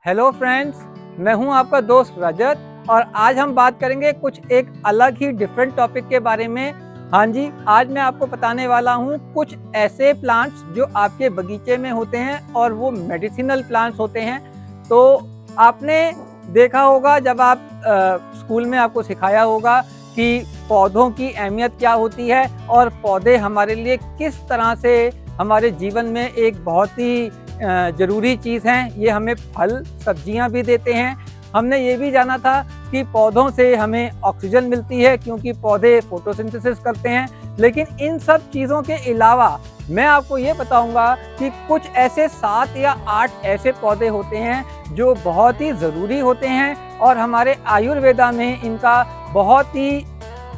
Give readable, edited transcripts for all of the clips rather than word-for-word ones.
Hello friends, मैं हूं आपका दोस्त रजत और आज हम बात करेंगे कुछ एक अलग ही डिफरेंट टॉपिक के बारे में। हाँ जी, आज मैं आपको बताने वाला हूं कुछ ऐसे प्लांट्स जो आपके बगीचे में होते हैं और वो मेडिसिनल प्लांट्स होते हैं। तो आपने देखा होगा जब आप स्कूल में आपको सिखाया होगा कि पौधों की अहमियत क्या होती है और पौधे हमारे लिए किस तरह से हमारे जीवन में एक बहुत ही ज़रूरी चीज़ हैं। ये हमें फल सब्जियां भी देते हैं। हमने ये भी जाना था कि पौधों से हमें ऑक्सीजन मिलती है क्योंकि पौधे फोटोसिंथेसिस करते हैं। लेकिन इन सब चीज़ों के अलावा मैं आपको ये बताऊंगा कि कुछ ऐसे 7 या 8 ऐसे पौधे होते हैं जो बहुत ही ज़रूरी होते हैं और हमारे आयुर्वेदा में इनका बहुत ही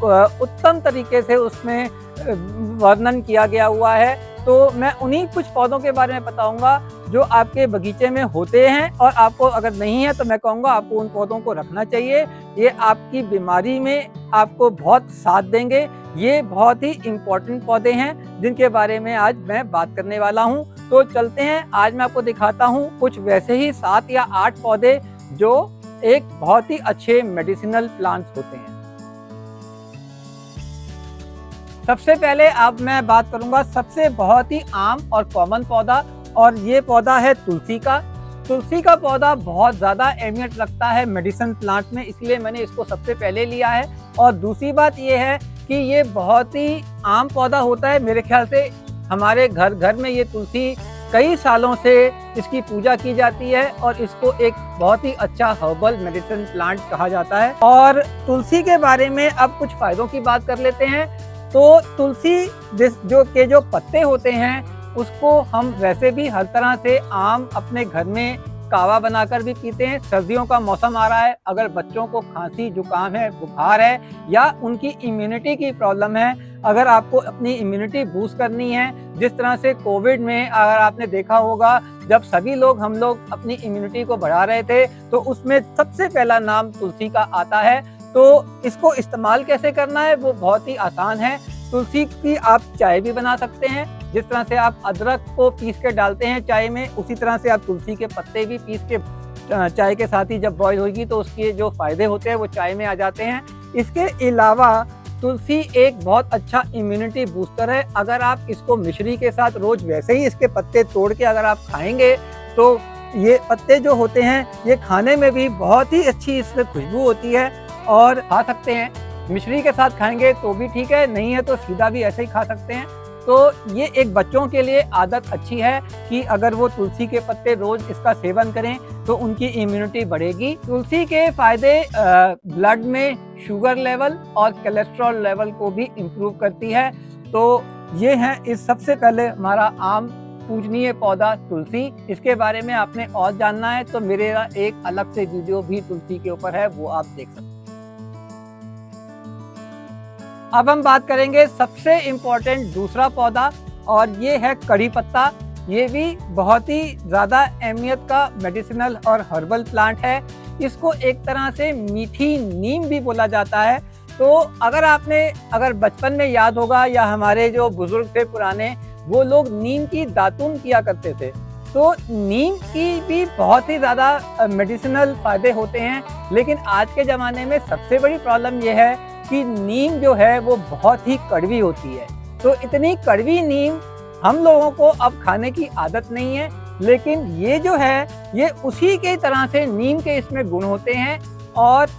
उत्तम तरीके से उसमें वर्णन किया गया हुआ है। तो मैं उन्हीं कुछ पौधों के बारे में बताऊंगा जो आपके बगीचे में होते हैं और आपको अगर नहीं है तो मैं कहूँगा आपको उन पौधों को रखना चाहिए। ये आपकी बीमारी में आपको बहुत साथ देंगे। ये बहुत ही इम्पोर्टेंट पौधे हैं जिनके बारे में आज मैं बात करने वाला हूँ। तो चलते हैं, आज मैं आपको दिखाता हूँ कुछ वैसे ही 7 या 8 पौधे जो एक बहुत ही अच्छे मेडिसिनल प्लांट्स होते हैं। सबसे पहले अब मैं बात करूंगा सबसे बहुत ही आम और कॉमन पौधा, और ये पौधा है तुलसी का। तुलसी का पौधा बहुत ज़्यादा अहमियत रखता है मेडिसिन प्लांट में, इसलिए मैंने इसको सबसे पहले लिया है। और दूसरी बात ये है कि ये बहुत ही आम पौधा होता है। मेरे ख्याल से हमारे घर घर में ये तुलसी कई सालों से इसकी पूजा की जाती है और इसको एक बहुत ही अच्छा हर्बल मेडिसिन प्लांट कहा जाता है। और तुलसी के बारे में अब कुछ फ़ायदों की बात कर लेते हैं। तो तुलसी जो पत्ते होते हैं उसको हम वैसे भी हर तरह से आम अपने घर में कावा बनाकर भी पीते हैं। सर्दियों का मौसम आ रहा है, अगर बच्चों को खांसी जुकाम है, बुखार है या उनकी इम्यूनिटी की प्रॉब्लम है, अगर आपको अपनी इम्यूनिटी बूस्ट करनी है, जिस तरह से कोविड में अगर आपने देखा होगा जब सभी लोग हम लोग अपनी इम्यूनिटी को बढ़ा रहे थे तो उसमें सबसे पहला नाम तुलसी का आता है। तो इसको इस्तेमाल कैसे करना है वो बहुत ही आसान है। तुलसी की आप चाय भी बना सकते हैं। जिस तरह से आप अदरक को पीस के डालते हैं चाय में, उसी तरह से आप तुलसी के पत्ते भी पीस के चाय के साथ ही जब बॉईल होगी तो उसके जो फायदे होते हैं वो चाय में आ जाते हैं। इसके अलावा तुलसी एक बहुत अच्छा इम्यूनिटी बूस्टर है। अगर आप इसको मिश्री के साथ रोज वैसे ही इसके पत्ते तोड़ के अगर आप खाएंगे तो ये पत्ते जो होते हैं ये खाने में भी बहुत ही अच्छी इसमें खुशबू होती है और खा सकते हैं। मिश्री के साथ खाएंगे तो भी ठीक है, नहीं है तो सीधा भी ऐसे ही खा सकते हैं। तो ये एक बच्चों के लिए आदत अच्छी है कि अगर वो तुलसी के पत्ते रोज इसका सेवन करें तो उनकी इम्यूनिटी बढ़ेगी। तुलसी के फायदे ब्लड में शुगर लेवल और कोलेस्ट्रॉल लेवल को भी इम्प्रूव करती है। तो ये है इस सबसे पहले हमारा आम पूजनीय पौधा तुलसी। इसके बारे में आपने और जानना है तो मेरा एक अलग से वीडियो भी तुलसी के ऊपर है, वो आप देख सकते हैं। अब हम बात करेंगे सबसे इम्पोर्टेंट दूसरा पौधा, और ये है कड़ी पत्ता। ये भी बहुत ही ज़्यादा अहमियत का मेडिसिनल और हर्बल प्लांट है। इसको एक तरह से मीठी नीम भी बोला जाता है। तो अगर बचपन में याद होगा या हमारे जो बुजुर्ग थे पुराने, वो लोग नीम की दातून किया करते थे। तो नीम की भी बहुत ही ज़्यादा मेडिसिनल फ़ायदे होते हैं। लेकिन आज के ज़माने में सबसे बड़ी प्रॉब्लम यह है कि नीम जो है वो बहुत ही कड़वी होती है। तो इतनी कड़वी नीम हम लोगों को अब खाने की आदत नहीं है, लेकिन ये जो है ये उसी के तरह से नीम के इसमें गुण होते हैं और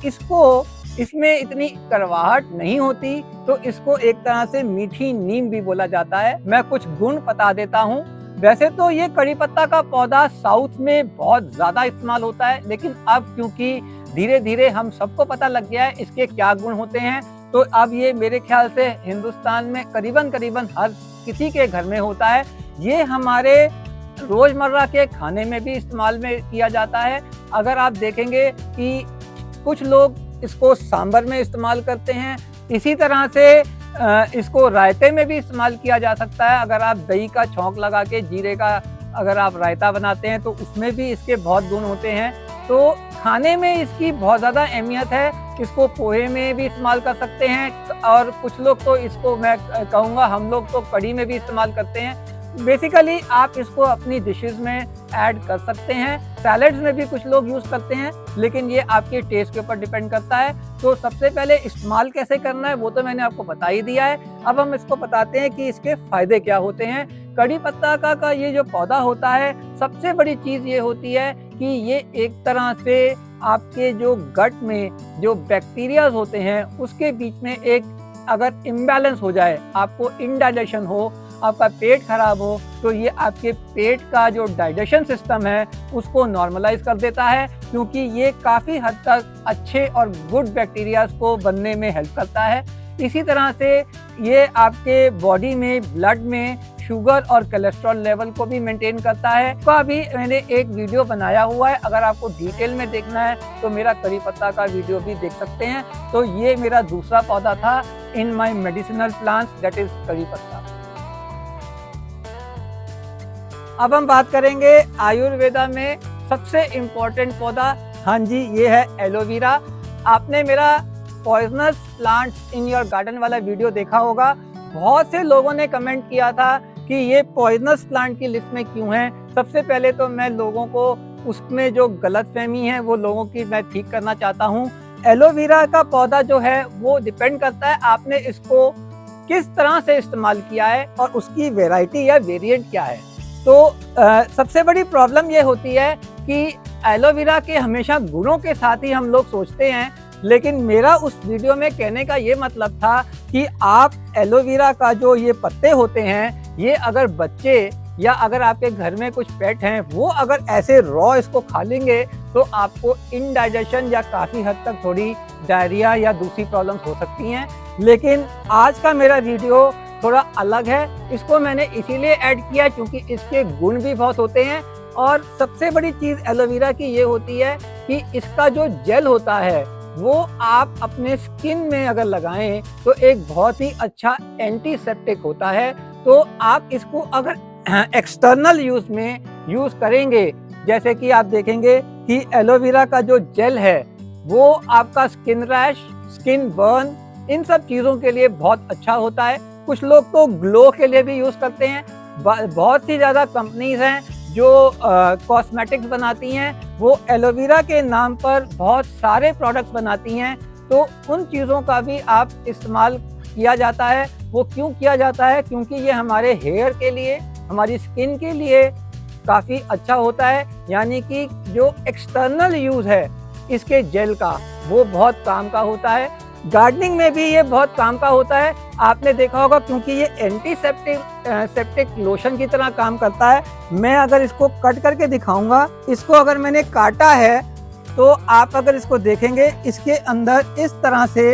इसमें इतनी कड़वाहट नहीं होती, तो इसको एक तरह से मीठी नीम भी बोला जाता है। मैं कुछ गुण बता देता हूँ। वैसे तो ये कड़ी पत्ता का पौधा साउथ में बहुत ज़्यादा इस्तेमाल होता है, लेकिन अब क्योंकि धीरे धीरे हम सबको पता लग गया है इसके क्या गुण होते हैं, तो अब ये मेरे ख्याल से हिंदुस्तान में करीबन हर किसी के घर में होता है। ये हमारे रोज़मर्रा के खाने में भी इस्तेमाल में किया जाता है। अगर आप देखेंगे कि कुछ लोग इसको सांभर में इस्तेमाल करते हैं, इसी तरह से इसको रायते में भी इस्तेमाल किया जा सकता है। अगर आप दही का छौंक लगा के जीरे का अगर आप रायता बनाते हैं तो उसमें भी इसके बहुत गुण होते हैं। तो खाने में इसकी बहुत ज़्यादा अहमियत है। इसको पोहे में भी इस्तेमाल कर सकते हैं और कुछ लोग तो इसको मैं कहूँगा हम लोग तो कढ़ी में भी इस्तेमाल करते हैं। बेसिकली आप इसको अपनी डिशेस में ऐड कर सकते हैं, सैलड्स में भी कुछ लोग यूज़ करते हैं, लेकिन ये आपके टेस्ट के ऊपर डिपेंड करता है। तो सबसे पहले इस्तेमाल कैसे करना है वो तो मैंने आपको बता ही दिया है। अब हम इसको बताते हैं कि इसके फ़ायदे क्या होते हैं। कड़ी पत्ता का ये जो पौधा होता है, सबसे बड़ी चीज़ ये होती है कि ये एक तरह से आपके जो गट में जो बैक्टीरियाज होते हैं उसके बीच में एक अगर इम्बैलेंस हो जाए, आपको इंडाइजेशन हो, आपका पेट खराब हो, तो ये आपके पेट का जो डाइजेशन सिस्टम है उसको नॉर्मलाइज कर देता है, क्योंकि ये काफ़ी हद तक अच्छे और गुड बैक्टीरियाज को बनने में हेल्प करता है। इसी तरह से ये आपके बॉडी में ब्लड में शुगर और कोलेस्ट्रॉल लेवल को भी मेंटेन करता है। तो अभी मैंने एक वीडियो बनाया हुआ है, अगर आपको डिटेल में देखना है तो मेरा कड़ी पत्ता का वीडियो भी देख सकते हैं। तो ये मेरा दूसरा पौधा था in my medicinal plants, that is कड़ी पत्ता। अब हम बात करेंगे आयुर्वेदा में सबसे इम्पोर्टेंट पौधा। हाँ जी, ये है एलोवेरा। आपने मेरा poisonous plants in your garden वाला वीडियो देखा होगा। बहुत से लोगों ने कमेंट किया था कि ये पॉइजनस प्लांट की लिस्ट में क्यों है। सबसे पहले तो मैं लोगों को उसमें जो गलतफहमी है वो लोगों की मैं ठीक करना चाहता हूँ। एलोवेरा का पौधा जो है वो डिपेंड करता है आपने इसको किस तरह से इस्तेमाल किया है और उसकी वैरायटी या वेरिएंट क्या है। तो सबसे बड़ी प्रॉब्लम ये होती है कि एलोवेरा के हमेशा गुणों के साथ ही हम लोग सोचते हैं, लेकिन मेरा उस वीडियो में कहने का ये मतलब था कि आप एलोवेरा का जो ये पत्ते होते हैं, ये अगर बच्चे या अगर आपके घर में कुछ पेट हैं वो अगर ऐसे रॉ इसको खा लेंगे तो आपको इनडाइजेशन या काफ़ी हद तक थोड़ी डायरिया या दूसरी प्रॉब्लम्स हो सकती हैं। लेकिन आज का मेरा वीडियो थोड़ा अलग है, इसको मैंने इसीलिए ऐड किया क्योंकि इसके गुण भी बहुत होते हैं। और सबसे बड़ी चीज़ एलोवेरा की ये होती है कि इसका जो जेल होता है वो आप अपने स्किन में अगर लगाएं तो एक बहुत ही अच्छा एंटीसेप्टिक होता है। तो आप इसको अगर एक्सटर्नल यूज में यूज करेंगे, जैसे कि आप देखेंगे कि एलोवेरा का जो जेल है वो आपका स्किन रैश, स्किन बर्न, इन सब चीज़ों के लिए बहुत अच्छा होता है। कुछ लोग तो ग्लो के लिए भी यूज़ करते हैं। बहुत सी ज़्यादा कंपनीज हैं जो कॉस्मेटिक्स बनाती हैं, वो एलोवेरा के नाम पर बहुत सारे प्रोडक्ट्स बनाती हैं। तो उन चीज़ों का भी आप इस्तेमाल किया जाता है। वो क्यों किया जाता है? क्योंकि ये हमारे हेयर के लिए, हमारी स्किन के लिए काफ़ी अच्छा होता है। यानी कि जो एक्सटर्नल यूज़ है इसके जेल का वो बहुत काम का होता है। गार्डनिंग में भी ये बहुत काम का होता है, आपने देखा होगा, क्योंकि ये सेप्टिक लोशन की तरह काम करता है। मैं अगर इसको कट करके दिखाऊंगा, इसको अगर मैंने काटा है तो आप अगर इसको देखेंगे इसके अंदर इस तरह से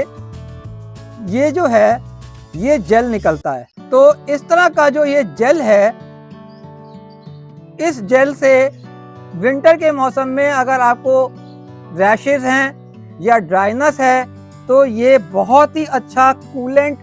ये जो है ये जेल निकलता है। तो इस तरह का जो ये जेल है, इस जेल से विंटर के मौसम में अगर आपको रैशेज हैं या ड्राइनेस है तो ये बहुत ही अच्छा कूलेंट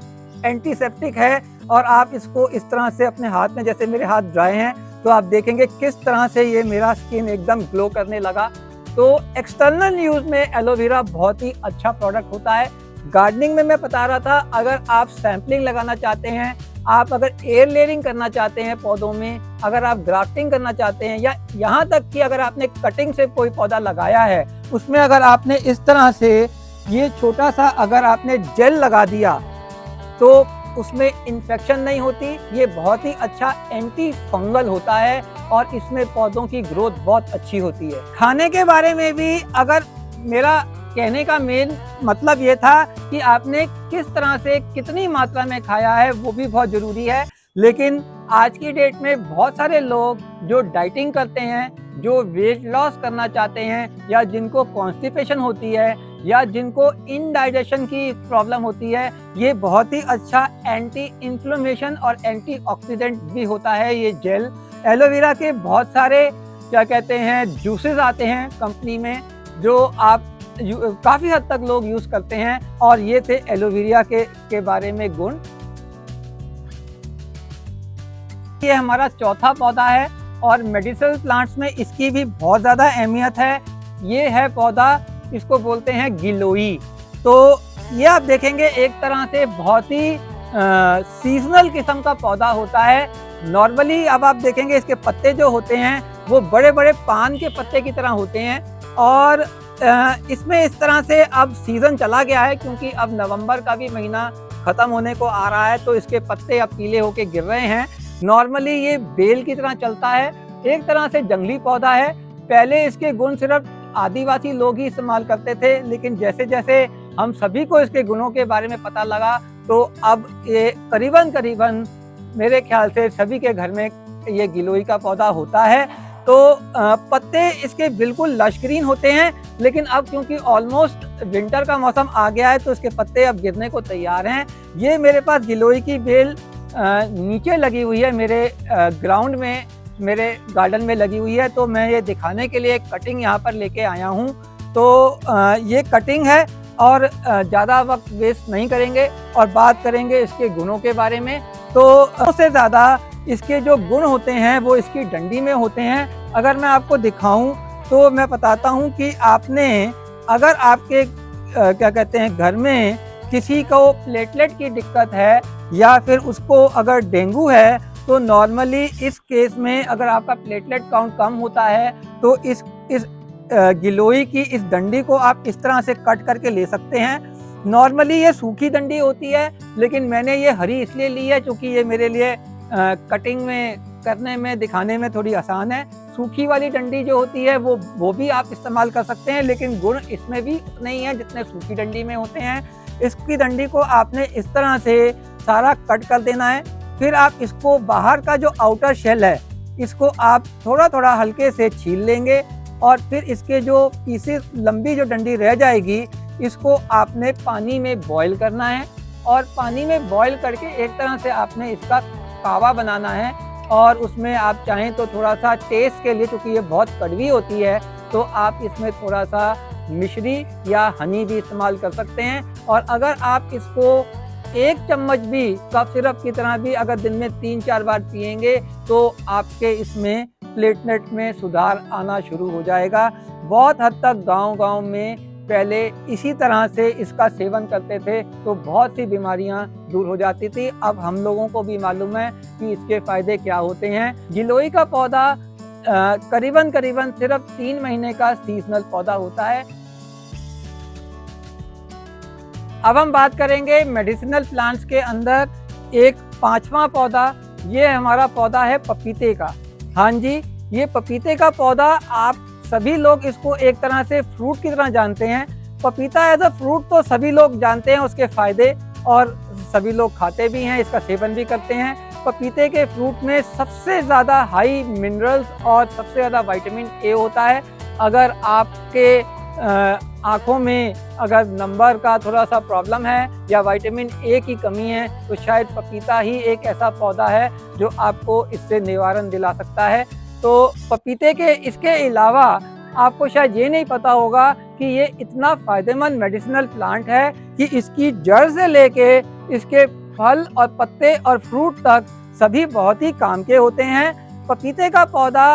एंटीसेप्टिक है। और आप इसको इस तरह से अपने हाथ में, जैसे मेरे हाथ ड्राई हैं तो आप देखेंगे किस तरह से ये मेरा स्किन एकदम ग्लो करने लगा। तो एक्सटर्नल यूज़ में एलोवेरा बहुत ही अच्छा प्रोडक्ट होता है। गार्डनिंग में मैं बता रहा था, अगर आप सैम्पलिंग लगाना चाहते हैं, आप अगर एयर लेयरिंग करना चाहते हैं पौधों में, अगर आप ग्राफ्टिंग करना चाहते हैं, या यहाँ तक कि अगर आपने कटिंग से कोई पौधा लगाया है उसमें अगर आपने इस तरह से ये छोटा सा अगर आपने जेल लगा दिया तो उसमें इन्फेक्शन नहीं होती। ये बहुत ही अच्छा एंटी फंगल होता है और इसमें पौधों की ग्रोथ बहुत अच्छी होती है। खाने के बारे में भी अगर मेरा कहने का मेन मतलब ये था कि आपने किस तरह से कितनी मात्रा में खाया है वो भी बहुत ज़रूरी है। लेकिन आज की डेट में बहुत सारे लोग जो डाइटिंग करते हैं, जो वेट लॉस करना चाहते हैं, या जिनको कॉन्स्टिपेशन होती है, या जिनको इनडाइजेशन की प्रॉब्लम होती है, ये बहुत ही अच्छा एंटी इन्फ्लेमेशन और एंटीऑक्सीडेंट भी होता है ये जेल। एलोवेरा के बहुत सारे क्या कहते हैं जूसेस आते हैं कंपनी में जो आप काफ़ी हद तक लोग यूज़ करते हैं। और ये थे एलोवेरा के बारे में गुण। ये हमारा चौथा पौधा है और मेडिसिनल प्लांट्स में इसकी भी बहुत ज़्यादा अहमियत है। ये है पौधा, इसको बोलते हैं गिलोई। तो ये आप देखेंगे एक तरह से बहुत ही सीजनल किस्म का पौधा होता है। नॉर्मली अब आप देखेंगे इसके पत्ते जो होते हैं वो बड़े बड़े पान के पत्ते की तरह होते हैं, और इसमें इस तरह से अब सीज़न चला गया है क्योंकि अब नवंबर का भी महीना ख़त्म होने को आ रहा है, तो इसके पत्ते अब पीले होके गिर रहे हैं। नॉर्मली ये बेल की तरह चलता है, एक तरह से जंगली पौधा है। पहले इसके गुण सिर्फ आदिवासी लोग ही इस्तेमाल करते थे, लेकिन जैसे जैसे हम सभी को इसके गुणों के बारे में पता लगा तो अब ये करीबन मेरे ख्याल से सभी के घर में ये गिलोय का पौधा होता है। तो पत्ते इसके बिल्कुल लश ग्रीन होते हैं, लेकिन अब क्योंकि ऑलमोस्ट विंटर का मौसम आ गया है तो इसके पत्ते अब गिरने को तैयार हैं। ये मेरे पास गिलोय की बेल नीचे लगी हुई है, मेरे ग्राउंड में, मेरे गार्डन में लगी हुई है, तो मैं ये दिखाने के लिए एक कटिंग यहाँ पर लेके आया हूँ। तो ये कटिंग है और ज़्यादा वक्त वेस्ट नहीं करेंगे और बात करेंगे इसके गुणों के बारे में। तो सबसे ज़्यादा इसके जो गुण होते हैं वो इसकी डंडी में होते हैं। अगर मैं आपको दिखाऊं तो मैं बताता हूं कि आपने अगर आपके क्या कहते हैं घर में किसी को प्लेटलेट की दिक्कत है या फिर उसको अगर डेंगू है, तो नॉर्मली इस केस में अगर आपका प्लेटलेट काउंट कम होता है तो इस गिलोय की इस डंडी को आप इस तरह से कट करके ले सकते हैं। नॉर्मली ये सूखी डंडी होती है, लेकिन मैंने ये हरी इसलिए ली है क्योंकि ये मेरे लिए कटिंग में करने में दिखाने में थोड़ी आसान है। सूखी वाली डंडी जो होती है वो भी आप इस्तेमाल कर सकते हैं, लेकिन गुण इसमें भी उतने ही हैं जितने सूखी डंडी में होते हैं। इसकी डंडी को आपने इस तरह से सारा कट कर देना है। फिर आप इसको बाहर का जो आउटर शेल है इसको आप थोड़ा थोड़ा हल्के से छील लेंगे, और फिर इसके जो पीसेस लंबी जो डंडी रह जाएगी इसको आपने पानी में बॉईल करना है, और पानी में बॉईल करके एक तरह से आपने इसका कावा बनाना है। और उसमें आप चाहें तो थोड़ा सा टेस्ट के लिए, क्योंकि ये बहुत कड़वी होती है, तो आप इसमें थोड़ा सा मिश्री या हनी भी इस्तेमाल कर सकते हैं। और अगर आप इसको 1 चम्मच भी कफ सिरप की तरह भी अगर दिन में 3-4 बार पिएंगे तो आपके इसमें प्लेटलेट में सुधार आना शुरू हो जाएगा। बहुत हद तक गांव-गांव में पहले इसी तरह से इसका सेवन करते थे तो बहुत सी बीमारियां दूर हो जाती थी। अब हम लोगों को भी मालूम है कि इसके फायदे क्या होते हैं। गिलोय का पौधा करीबन सिर्फ 3 महीने का सीजनल पौधा होता है। अब हम बात करेंगे मेडिसिनल प्लांट्स के अंदर एक 5वां पौधा। ये हमारा पौधा है पपीते का। हाँ जी, ये पपीते का पौधा आप सभी लोग इसको एक तरह से फ्रूट की तरह जानते हैं। पपीता एज अ फ्रूट तो सभी लोग जानते हैं उसके फायदे, और सभी लोग खाते भी हैं, इसका सेवन भी करते हैं। पपीते के फ्रूट में सबसे ज़्यादा हाई मिनरल्स और सबसे ज़्यादा विटामिन ए होता है। अगर आपके आँखों में अगर नंबर का थोड़ा सा प्रॉब्लम है या विटामिन ए की कमी है तो शायद पपीता ही एक ऐसा पौधा है जो आपको इससे निवारण दिला सकता है। तो पपीते के इसके अलावा आपको शायद ये नहीं पता होगा कि ये इतना फ़ायदेमंद मेडिसिनल प्लांट है कि इसकी जड़ से लेके इसके फल और पत्ते और फ्रूट तक सभी बहुत ही काम के होते हैं। पपीते का पौधा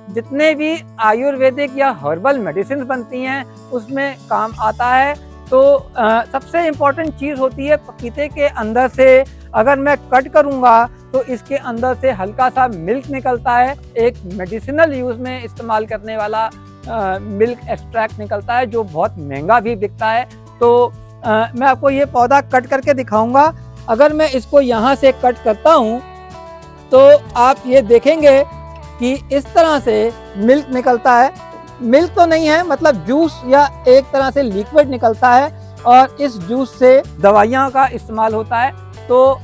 जितने भी आयुर्वेदिक या हर्बल मेडिसिन बनती हैं उसमें काम आता है। तो सबसे इम्पॉर्टेंट चीज़ होती है पपीते के अंदर से अगर मैं कट करूँगा तो इसके अंदर से हल्का सा मिल्क निकलता है। एक मेडिसिनल यूज़ में इस्तेमाल करने वाला मिल्क एक्सट्रैक्ट निकलता है जो बहुत महंगा भी बिकता है। तो मैं आपको ये पौधा कट करके दिखाऊंगा। अगर मैं इसको यहाँ से कट करता हूँ तो आप ये देखेंगे कि इस तरह से मिल्क निकलता है। मिल्क तो नहीं है, मतलब जूस या एक तरह से लिक्विड निकलता है, और इस जूस से दवाइयाँ का इस्तेमाल होता है। तो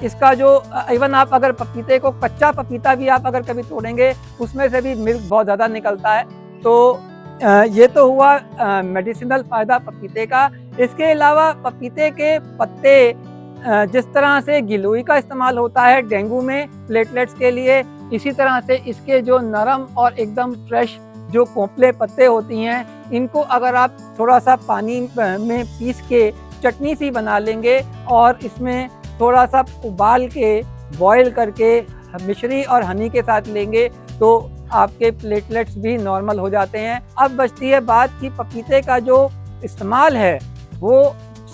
इसका जो इवन आप अगर पपीते को कच्चा पपीता भी आप अगर कभी तोड़ेंगे उसमें से भी मिल्क बहुत ज़्यादा निकलता है। तो ये तो हुआ मेडिसिनल फ़ायदा पपीते का। इसके अलावा पपीते के पत्ते जिस तरह से गिलोय का इस्तेमाल होता है डेंगू में प्लेटलेट्स के लिए, इसी तरह से इसके जो नरम और एकदम फ्रेश जो कोंपले पत्ते होती हैं इनको अगर आप थोड़ा सा पानी में पीस के चटनी सी बना लेंगे और इसमें थोड़ा सा उबाल के बॉईल करके मिश्री और हनी के साथ लेंगे तो आपके प्लेटलेट्स भी नॉर्मल हो जाते हैं। अब बचती है बात कि पपीते का जो इस्तेमाल है वो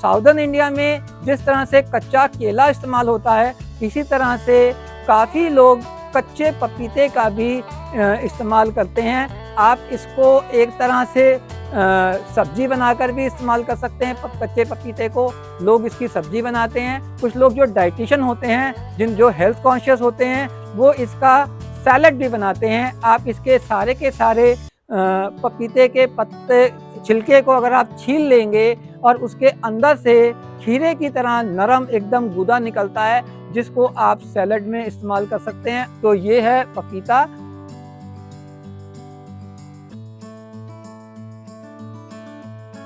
साउदर्न इंडिया में जिस तरह से कच्चा केला इस्तेमाल होता है, इसी तरह से काफ़ी लोग कच्चे पपीते का भी इस्तेमाल करते हैं। आप इसको एक तरह से सब्जी बनाकर भी इस्तेमाल कर सकते हैं। कच्चे पपीते को लोग इसकी सब्जी बनाते हैं। कुछ लोग जो डाइटिशियन होते हैं, जो हेल्थ कॉन्शियस होते हैं, वो इसका सैलड भी बनाते हैं। आप इसके सारे के सारे पपीते के पत्ते छिलके को अगर आप छील लेंगे और उसके अंदर से खीरे की तरह नरम एकदम गूदा निकलता है, जिसको आप सैलड में इस्तेमाल कर सकते हैं। तो ये है पपीता।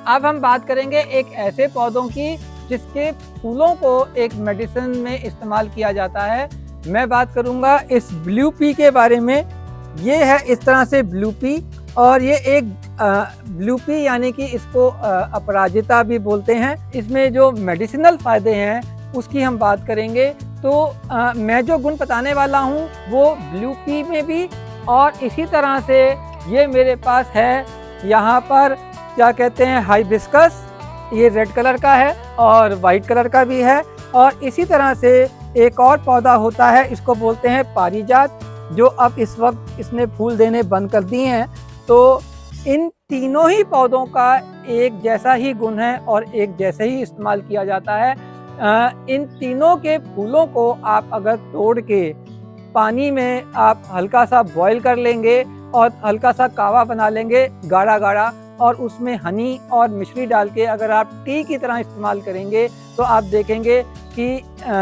अब हम बात करेंगे एक ऐसे पौधों की जिसके फूलों को एक मेडिसिन में इस्तेमाल किया जाता है। मैं बात करूंगा इस ब्लू पी के बारे में। ये है इस तरह से ब्लू पी, और ये एक ब्लू पी यानी कि इसको अपराजिता भी बोलते हैं। इसमें जो मेडिसिनल फ़ायदे हैं उसकी हम बात करेंगे। तो मैं जो गुण बताने वाला हूँ वो ब्लू पी में भी, और इसी तरह से ये मेरे पास है यहाँ पर क्या कहते हैं हाइबिस्कस। ये रेड कलर का है और वाइट कलर का भी है। और इसी तरह से एक और पौधा होता है, इसको बोलते हैं पारिजात, जो अब इस वक्त इसने फूल देने बंद कर दिए हैं। तो इन तीनों ही पौधों का एक जैसा ही गुण है और एक जैसे ही इस्तेमाल किया जाता है। इन तीनों के फूलों को आप अगर तोड़ के पानी में आप हल्का सा बॉईल कर लेंगे और हल्का सा कावा बना लेंगे गाढ़ा गाढ़ा, और उसमें हनी और मिश्री डाल के अगर आप टी की तरह इस्तेमाल करेंगे तो आप देखेंगे कि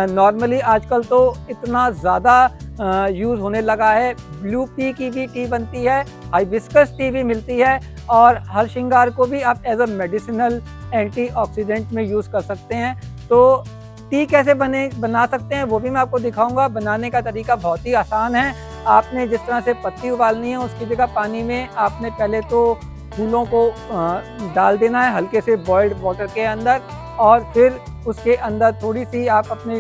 नॉर्मली आजकल तो इतना ज़्यादा यूज़ होने लगा है। ब्लू पी की भी टी बनती है, हाइबिस्कस टी भी मिलती है, और हर श्रृंगार को भी आप एज अ मेडिसिनल एंटीऑक्सीडेंट में यूज़ कर सकते हैं। तो टी कैसे बना सकते हैं वो भी मैं आपको दिखाऊंगा। बनाने का तरीका बहुत ही आसान है। आपने जिस तरह से पत्ती उबालनी है, उसकी जगह पानी में आपने पहले तो फूलों को डाल देना है हल्के से बॉइल्ड वाटर के अंदर, और फिर उसके अंदर थोड़ी सी आप अपने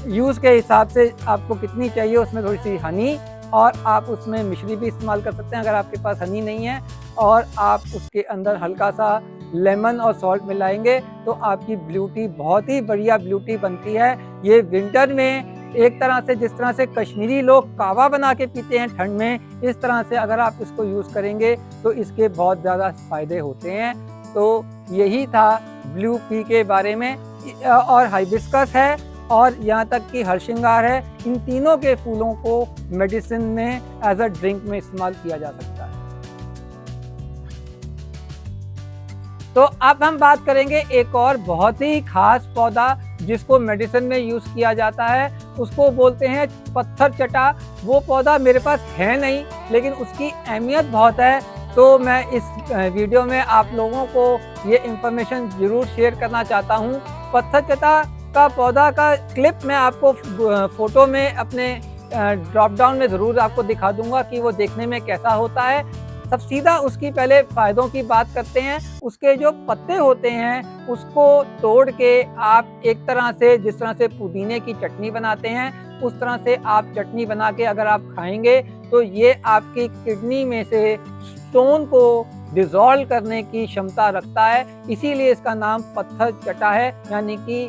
यूज़ के हिसाब से आपको कितनी चाहिए उसमें थोड़ी सी हनी, और आप उसमें मिश्री भी इस्तेमाल कर सकते हैं अगर आपके पास हनी नहीं है, और आप उसके अंदर हल्का सा लेमन और सॉल्ट मिलाएंगे तो आपकी ब्लू टी बहुत ही बढ़िया ब्लू टी बनती है। ये विंटर में एक तरह से जिस तरह से कश्मीरी लोग कावा बना के पीते हैं ठंड में, इस तरह से अगर आप इसको यूज़ करेंगे तो इसके बहुत ज़्यादा फ़ायदे होते हैं। तो यही था ब्लू पी के बारे में। और हाइबिस्कस है और यहाँ तक कि हरश्रृंगार है, इन तीनों के फूलों को मेडिसिन में एज अ ड्रिंक में इस्तेमाल किया जा सकता है। तो अब हम बात करेंगे एक और बहुत ही खास पौधा जिसको मेडिसिन में यूज़ किया जाता है, उसको बोलते हैं पत्थर चटा। वो पौधा मेरे पास है नहीं, लेकिन उसकी अहमियत बहुत है। तो मैं इस वीडियो में आप लोगों को ये इन्फॉर्मेशन ज़रूर शेयर करना चाहता हूँ। पत्थर चटा का पौधा का क्लिप मैं आपको फ़ोटो में अपने ड्रॉप डाउन में ज़रूर आपको दिखा दूँगा कि वो देखने में कैसा होता है। सब सीधा उसकी पहले फ़ायदों की बात करते हैं। उसके जो पत्ते होते हैं उसको तोड़ के आप एक तरह से जिस तरह से पुदीने की चटनी बनाते हैं उस तरह से आप चटनी बना के अगर आप खाएंगे तो ये आपकी किडनी में से स्टोन को डिज़ोल्व करने की क्षमता रखता है। इसीलिए इसका नाम पत्थर चटा है। यानी कि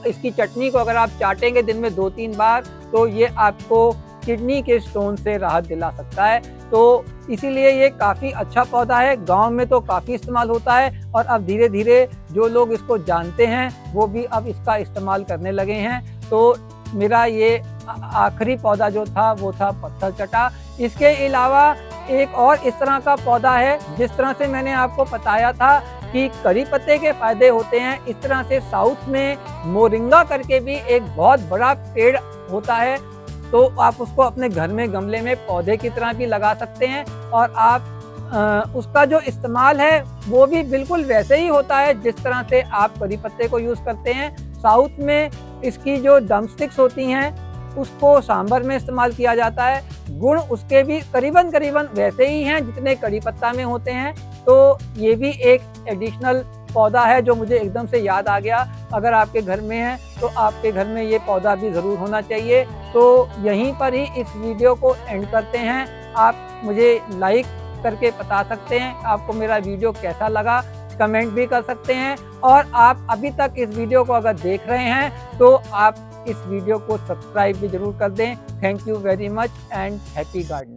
इसकी चटनी को अगर आप चाटेंगे दिन में 2-3 बार तो ये आपको किडनी के स्टोन से राहत दिला सकता है। तो इसीलिए ये काफ़ी अच्छा पौधा है। गांव में तो काफ़ी इस्तेमाल होता है और अब धीरे धीरे जो लोग इसको जानते हैं वो भी अब इसका इस्तेमाल करने लगे हैं। तो मेरा ये आखिरी पौधा जो था वो था पत्थर चटा। इसके अलावा एक और इस तरह का पौधा है, जिस तरह से मैंने आपको बताया था कि करी पत्ते के फायदे होते हैं, इस तरह से साउथ में मोरिंगा करके भी एक बहुत बड़ा पेड़ होता है। तो आप उसको अपने घर में गमले में पौधे की तरह भी लगा सकते हैं और आप उसका जो इस्तेमाल है वो भी बिल्कुल वैसे ही होता है जिस तरह से आप करी पत्ते को यूज़ करते हैं। साउथ में इसकी जो ड्रमस्टिक्स होती हैं उसको सांभर में इस्तेमाल किया जाता है। गुण उसके भी करीबन वैसे ही हैं जितने करी पत्ता में होते हैं। तो ये भी एक एडिशनल पौधा है जो मुझे एकदम से याद आ गया। अगर आपके घर में है तो आपके घर में ये पौधा भी ज़रूर होना चाहिए। तो यहीं पर ही इस वीडियो को एंड करते हैं। आप मुझे लाइक करके बता सकते हैं आपको मेरा वीडियो कैसा लगा। कमेंट भी कर सकते हैं। और आप अभी तक इस वीडियो को अगर देख रहे हैं तो आप इस वीडियो को सब्सक्राइब भी जरूर कर दें। Thank you very much and happy gardening.